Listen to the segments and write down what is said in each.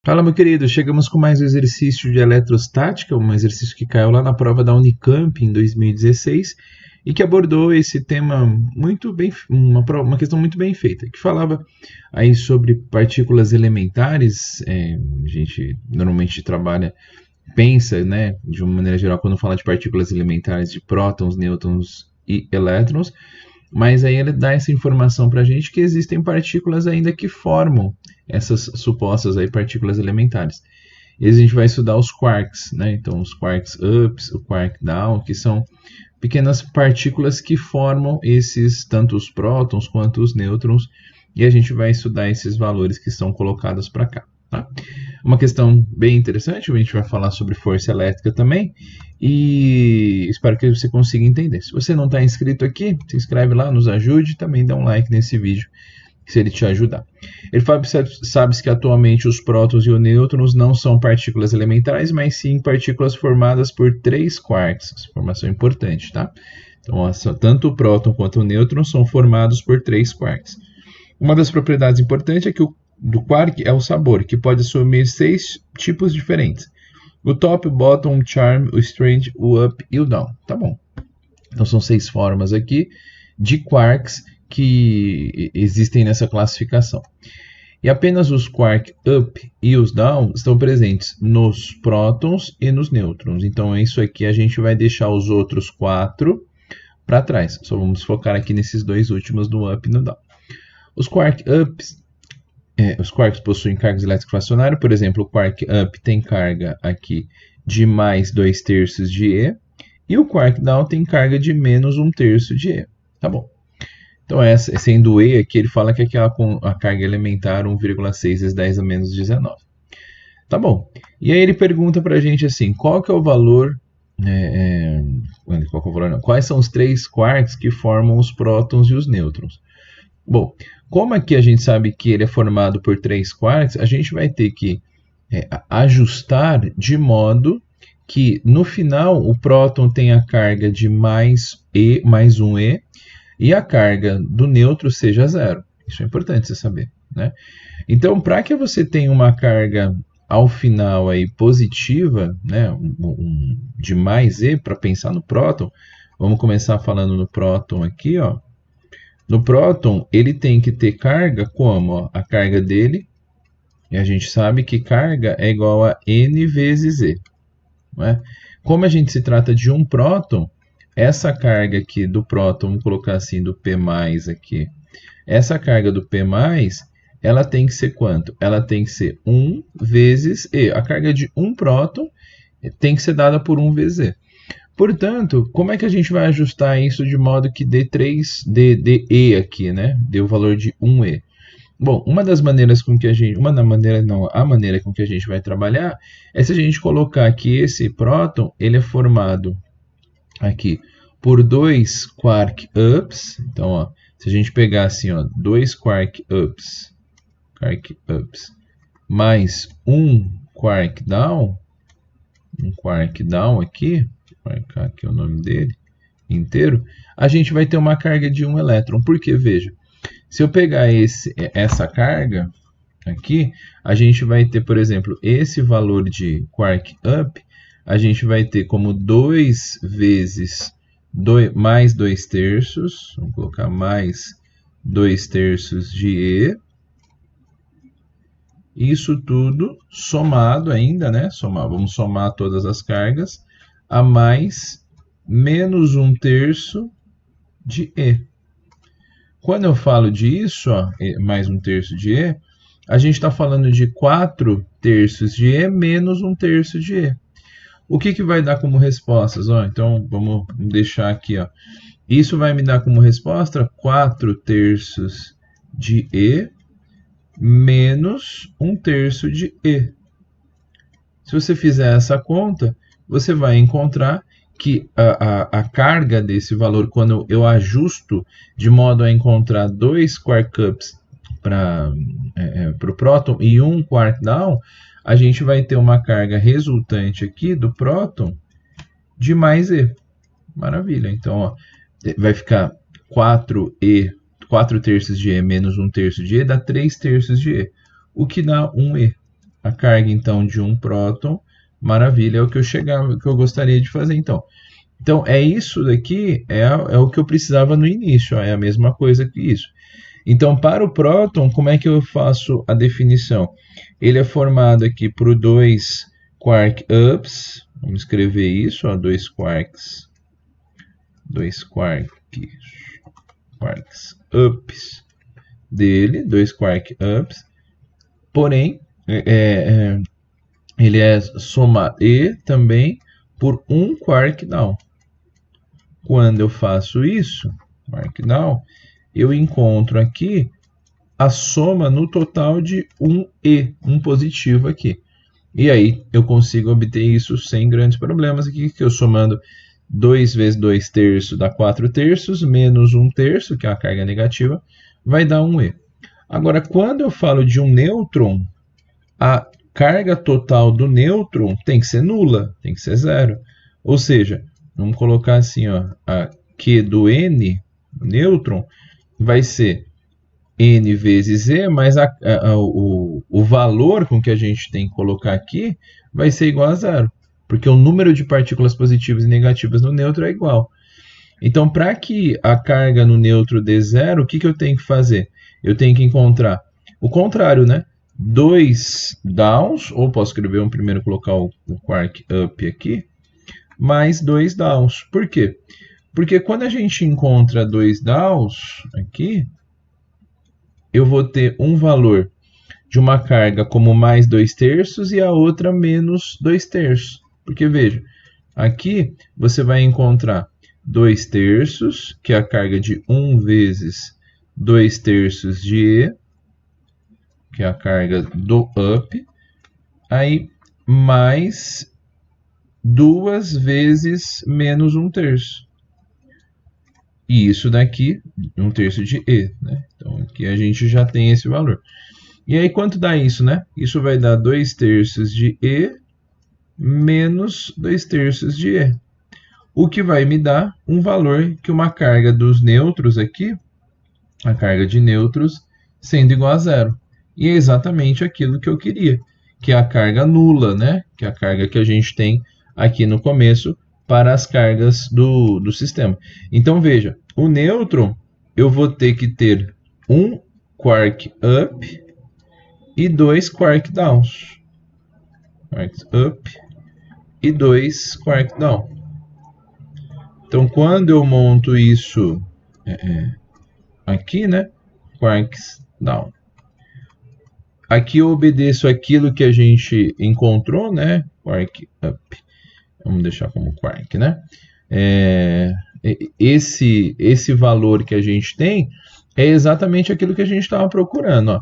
Fala, meu querido, chegamos com mais um exercício de eletrostática, um exercício que caiu lá na prova da Unicamp em 2016 e que abordou esse tema muito bem, uma questão muito bem feita, que falava aí sobre partículas elementares. A gente normalmente trabalha, pensa, né, de uma maneira geral, quando fala de partículas elementares, de prótons, nêutrons e elétrons, mas aí ele dá essa informação para a gente que existem partículas ainda que formam essas supostas aí partículas elementares. E a gente vai estudar os quarks, né? Então, os quarks ups, o quark down, que são pequenas partículas que formam esses, tanto os prótons quanto os nêutrons, e a gente vai estudar esses valores que são colocados para cá. Tá? Uma questão bem interessante, a gente vai falar sobre força elétrica também, e espero que você consiga entender. Se você não está inscrito aqui, se inscreve lá, nos ajude, também dá um like nesse vídeo, se ele te ajudar. Ele sabe que atualmente os prótons e os nêutrons não são partículas elementares, mas sim partículas formadas por 3 quarks. Essa informação é importante, tá? Então, tanto o próton quanto o nêutron são formados por 3 quarks. Uma das propriedades importantes é que do quark é o sabor, que pode assumir 6 tipos diferentes. O top, o bottom, o charm, o strange, o up e o down. Tá bom. Então são 6 formas aqui de quarks que existem nessa classificação. E apenas os quark up e os down estão presentes nos prótons e nos nêutrons. Então é isso aqui, a gente vai deixar os outros 4 para trás. Só vamos focar aqui nesses dois últimos, do up e no down. Os quark ups, os quarks possuem cargas elétricas fracionárias. Por exemplo, o quark up tem carga aqui de mais 2/3 de E. E o quark down tem carga de menos 1/3 de E. Tá bom. Então, sendo E aqui, ele fala que aqui a carga elementar 1,6 × 10 a menos 19. Tá bom. E aí ele pergunta pra gente assim, qual que é o valor, quais são os 3 quarks que formam os prótons e os nêutrons? Bom, como aqui a gente sabe que ele é formado por 3 quarks, a gente vai ter que ajustar de modo que no final o próton tenha a carga de mais 1E, e a carga do nêutron seja 0. Isso é importante você saber, né? Então, para que você tenha uma carga ao final aí positiva, né, de mais E, para pensar no próton, vamos começar falando no próton aqui, ó. No próton, ele tem que ter carga como? Ó, a carga dele, e a gente sabe que carga é igual a N vezes E. Não é? Como a gente se trata de um próton, essa carga aqui do próton, vamos colocar assim, do P+, aqui. Essa carga do P+, ela tem que ser quanto? Ela tem que ser 1 vezes E. A carga de um próton tem que ser dada por 1 vezes E. Portanto, como é que a gente vai ajustar isso de modo que dê E aqui, né? Dê o valor de 1E. Bom, a maneira com que a gente vai trabalhar é se a gente colocar que esse próton, ele é formado aqui por 2 quark ups. Então, ó, se a gente pegar assim, ó, 2 quark ups mais um quark down aqui, vou marcar aqui o nome dele inteiro, a gente vai ter uma carga de 1 elétron. Porque, veja, se eu pegar essa carga aqui, a gente vai ter, por exemplo, esse valor de quark up, a gente vai ter como 2 vezes mais 2/3, vamos colocar mais 2/3 de E. Isso tudo somado ainda, né? Vamos somar todas as cargas, a mais menos 1/3 de E. Quando eu falo disso, ó, mais 1/3 de E, a gente está falando de 4/3 de E menos 1/3 de E. O que vai dar como respostas? Ó, então, vamos deixar aqui. Ó. Isso vai me dar como resposta 4/3 de E menos 1/3 de E. Se você fizer essa conta, você vai encontrar que a carga desse valor, quando eu ajusto de modo a encontrar 2 quark ups para o próton e 1 quark down, a gente vai ter uma carga resultante aqui do próton de mais E. Maravilha. Então, ó, vai ficar 4/3 de E menos 1/3 de E dá 3/3 de E, o que dá 1E. a carga então de um próton, maravilha, é o que eu gostaria de fazer então. Então, é isso daqui, é o que eu precisava no início, ó, é a mesma coisa que isso. Então, para o próton, como é que eu faço a definição? Ele é formado aqui por 2 quark ups, vamos escrever isso, 2 quarks ups dele, 2 quark ups, porém, ele é somado e também por 1 quark down. Quando eu faço isso, quark down, eu encontro aqui a soma no total de 1E, um positivo aqui. E aí eu consigo obter isso sem grandes problemas aqui, que eu somando 2 vezes 2 terços dá 4 terços, menos 1 terço, que é a carga negativa, vai dar 1E. Agora, quando eu falo de um nêutron, a carga total do nêutron tem que ser nula, tem que ser zero. Ou seja, vamos colocar assim, ó, a Q do N, o nêutron, vai ser N vezes E, mas o valor com que a gente tem que colocar aqui vai ser igual a zero, porque o número de partículas positivas e negativas no nêutron é igual. Então, para que a carga no nêutron dê zero, o que eu tenho que fazer? Eu tenho que encontrar o contrário, né? 2 downs, ou posso escrever primeiro colocar o quark up aqui, mais 2 downs. Por quê? Porque quando a gente encontra 2 downs aqui, eu vou ter um valor de uma carga como mais 2 terços e a outra menos 2 terços. Porque, veja, aqui você vai encontrar 2 terços, que é a carga de 1 vezes 2 terços de E, que é a carga do up, aí mais 2 vezes menos 1 terço. E isso daqui, 1 terço de E, né? Então aqui a gente já tem esse valor. E aí quanto dá isso, né? Isso vai dar 2 terços de E menos 2 terços de E. O que vai me dar um valor que uma carga dos nêutrons aqui, a carga de nêutrons, sendo igual a zero. E é exatamente aquilo que eu queria, que é a carga nula, né? Que é a carga que a gente tem aqui no começo para as cargas do sistema. Então, veja, o nêutron, eu vou ter que ter um quark up e 2 quark downs. Quarks up e 2 quark down. Então, quando eu monto isso aqui, né? Quarks down. Aqui eu obedeço aquilo que a gente encontrou, né? Quark up. Vamos deixar como quark, né? Esse valor que a gente tem é exatamente aquilo que a gente estava procurando. Ó.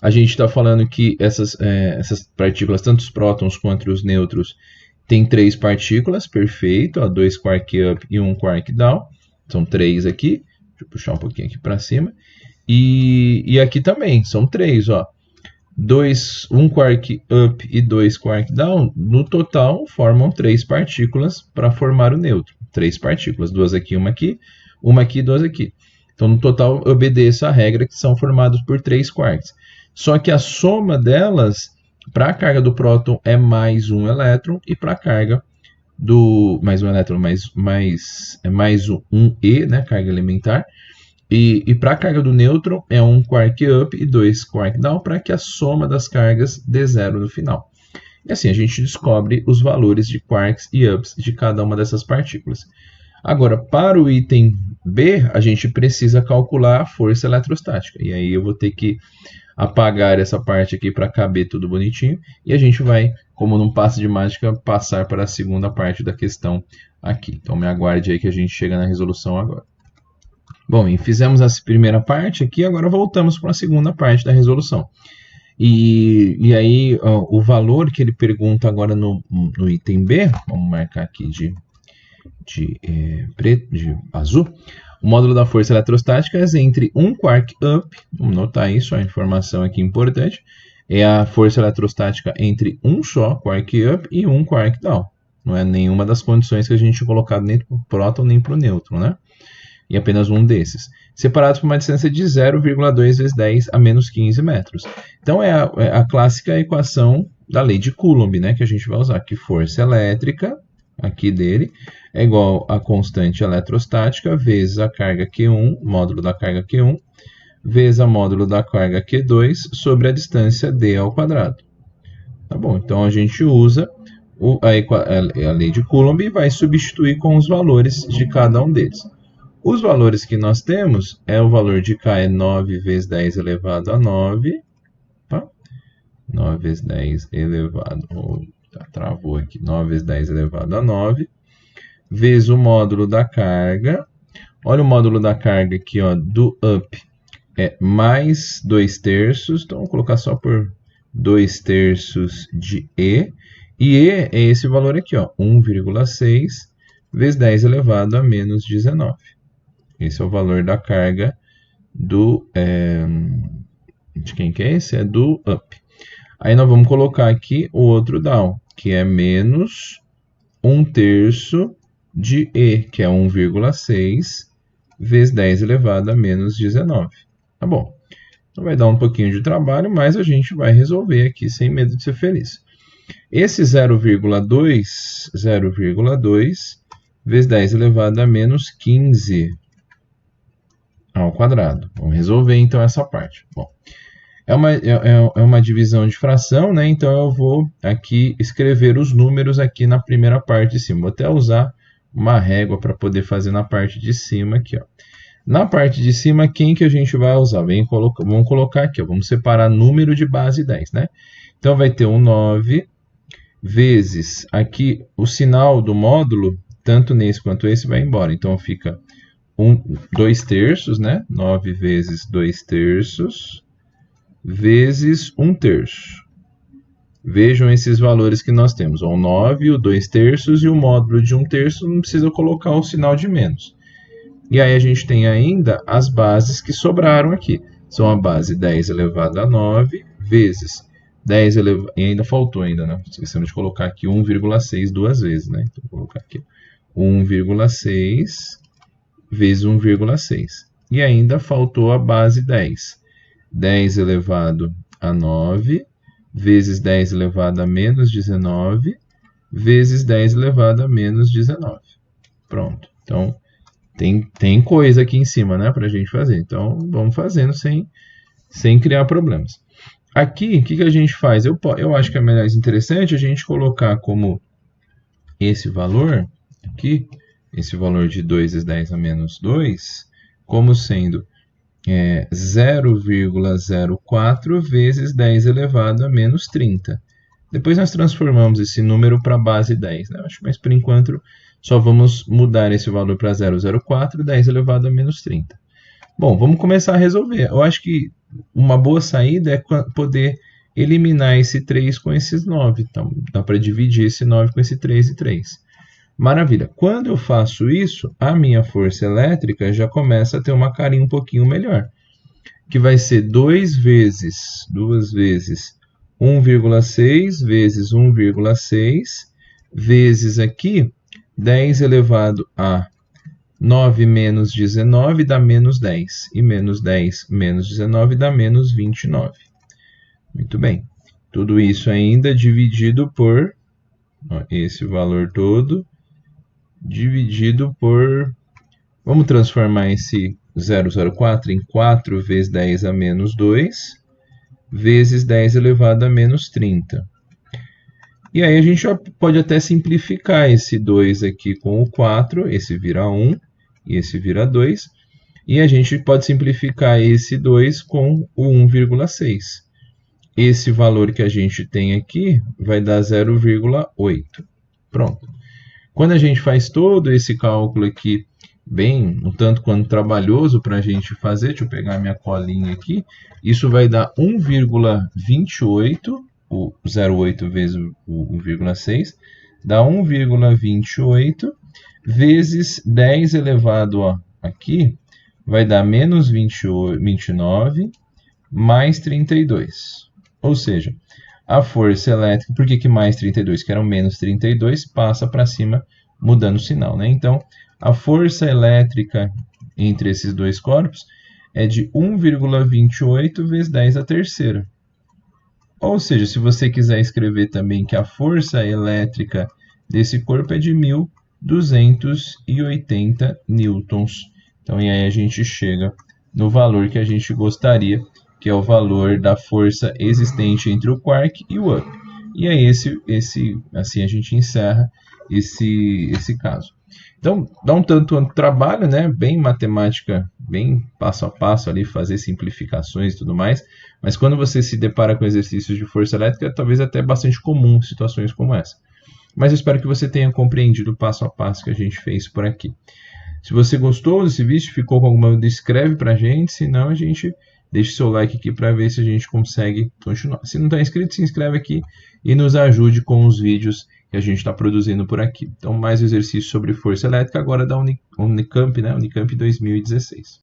A gente está falando que essas partículas, tanto os prótons quanto os nêutrons, tem 3 partículas, perfeito. Ó, 2 quark up e 1 quark down. São 3 aqui. Deixa eu puxar um pouquinho aqui para cima. E aqui também, são 3, ó. 1 quark up e 2 quark down, no total formam 3 partículas para formar o nêutron. 3 partículas, 2 aqui, uma aqui e 2 aqui. Então, no total, eu obedeço a regra que são formados por 3 quarks. Só que a soma delas, para a carga do próton, é mais um elétron, e para a carga do... mais um elétron, mais um E, né, carga elementar. E para a carga do nêutron é 1 quark up e 2 quark down, para que a soma das cargas dê zero no final. E assim a gente descobre os valores de quarks e ups de cada uma dessas partículas. Agora, para o item B, a gente precisa calcular a força eletrostática. E aí eu vou ter que apagar essa parte aqui para caber tudo bonitinho. E a gente vai, como num passe de mágica, passar para a segunda parte da questão aqui. Então me aguarde aí que a gente chega na resolução agora. Bom, e fizemos essa primeira parte aqui, agora voltamos para a segunda parte da resolução. E aí, ó, o valor que ele pergunta agora no item B, vamos marcar aqui de azul, o módulo da força eletrostática é entre 1 quark up, vamos notar isso, a informação aqui importante, é a força eletrostática entre um só quark up e 1 quark down. Não é nenhuma das condições que a gente tinha colocado nem para o próton nem para o nêutron, né? E apenas um desses, separados por uma distância de 0,2 vezes 10 a menos 15 metros. Então, é a clássica equação da lei de Coulomb, né, que a gente vai usar, que força elétrica, aqui dele, é igual a constante eletrostática vezes a carga Q1, módulo da carga Q1, vezes a módulo da carga Q2 sobre a distância d ao quadrado. Tá bom, então a gente usa a lei de Coulomb e vai substituir com os valores de cada um deles. Os valores que nós temos o valor de K é 9 vezes 10 elevado a 9, tá? 9 vezes 10 elevado, travou aqui, 9 vezes 10 elevado a 9, vezes o módulo da carga. Olha o módulo da carga aqui, ó, do up, é mais 2/3, então vamos colocar só por 2/3 de E, e E é esse valor aqui, ó, 1,6 vezes 10 elevado a menos 19. Esse é o valor da carga do... de quem que é esse? É do up. Aí nós vamos colocar aqui o outro down, que é menos 1/3 de E, que é 1,6 vezes 10 elevado a menos 19. Tá bom. Então vai dar um pouquinho de trabalho, mas a gente vai resolver aqui sem medo de ser feliz. Esse 0,2 vezes 10 elevado a menos 15 ao quadrado. Vamos resolver então essa parte. Bom, é uma divisão de fração, né? Então eu vou aqui escrever os números aqui na primeira parte de cima. Vou até usar uma régua para poder fazer na parte de cima aqui, ó. Na parte de cima, quem que a gente vai usar? Vamos colocar aqui, ó, vamos separar número de base 10, né? Então vai ter um 9 vezes aqui o sinal do módulo, tanto nesse quanto esse vai embora. Então fica 2/3, né? 9 vezes 2/3 vezes 1/3. Vejam esses valores que nós temos. O 9, o 2/3 e o módulo de 1/3, não precisa colocar o sinal de menos. E aí a gente tem ainda as bases que sobraram aqui. São a base 10 elevado a 9 vezes 10 elevado... E ainda faltou ainda, né? Esquecemos de colocar aqui 1,6 duas vezes, né? Então vou colocar aqui 1,6 vezes 1,6. E ainda faltou a base 10. 10 elevado a 9 vezes 10 elevado a menos 19 vezes 10 elevado a menos 19. Pronto. Então, tem coisa aqui em cima, né, para a gente fazer. Então, vamos fazendo sem criar problemas. Aqui, o que a gente faz? Eu acho que é mais interessante a gente colocar como esse valor aqui, esse valor de 2 vezes 10 a menos 2, como sendo 0,04 vezes 10 elevado a menos 30. Depois nós transformamos esse número para a base 10, né? Mas por enquanto só vamos mudar esse valor para 0,04, 10 elevado a menos 30. Bom, vamos começar a resolver. Eu acho que uma boa saída é poder eliminar esse 3 com esses 9. Então, dá para dividir esse 9 com esse 3 e 3. Maravilha. Quando eu faço isso, a minha força elétrica já começa a ter uma carinha um pouquinho melhor, que vai ser 2 vezes 1,6 vezes 1,6 vezes aqui 10 elevado a 9 menos 19 dá menos 10. E menos 10 menos 19 dá menos 29. Muito bem. Tudo isso ainda dividido por esse valor todo dividido por... Vamos transformar esse 0,04 em 4 vezes 10 a menos 2 vezes 10 elevado a menos 30. E aí a gente já pode até simplificar esse 2 aqui com o 4, esse vira 1 e esse vira 2. E a gente pode simplificar esse 2 com o 1,6. Esse valor que a gente tem aqui vai dar 0,8. Pronto. Quando a gente faz todo esse cálculo aqui, bem, um tanto quanto trabalhoso para a gente fazer, deixa eu pegar minha colinha aqui, isso vai dar 1,28, o 0,8 vezes o 1,6, dá 1,28 vezes 10 elevado aqui, vai dar menos 29 mais 32. Ou seja, a força elétrica, por que mais 32? Que era o menos 32, passa para cima mudando o sinal, né? Então, a força elétrica entre esses dois corpos é de 1,28 vezes 10 à terceira. Ou seja, se você quiser escrever também que a força elétrica desse corpo é de 1.280 newtons. Então, e aí a gente chega no valor que a gente gostaria, que é o valor da força existente entre o quark e o up. E aí assim a gente encerra esse caso. Então, dá um tanto de trabalho, né? Bem matemática, bem passo a passo ali, fazer simplificações e tudo mais. Mas quando você se depara com exercícios de força elétrica, talvez até bastante comum situações como essa. Mas eu espero que você tenha compreendido o passo a passo que a gente fez por aqui. Se você gostou desse vídeo, ficou com alguma dúvida, escreve pra gente, senão a gente deixa seu like aqui para ver se a gente consegue continuar. Se não está inscrito, se inscreve aqui e nos ajude com os vídeos que a gente está produzindo por aqui. Então, mais exercícios sobre força elétrica agora da Unicamp, né? Unicamp 2016.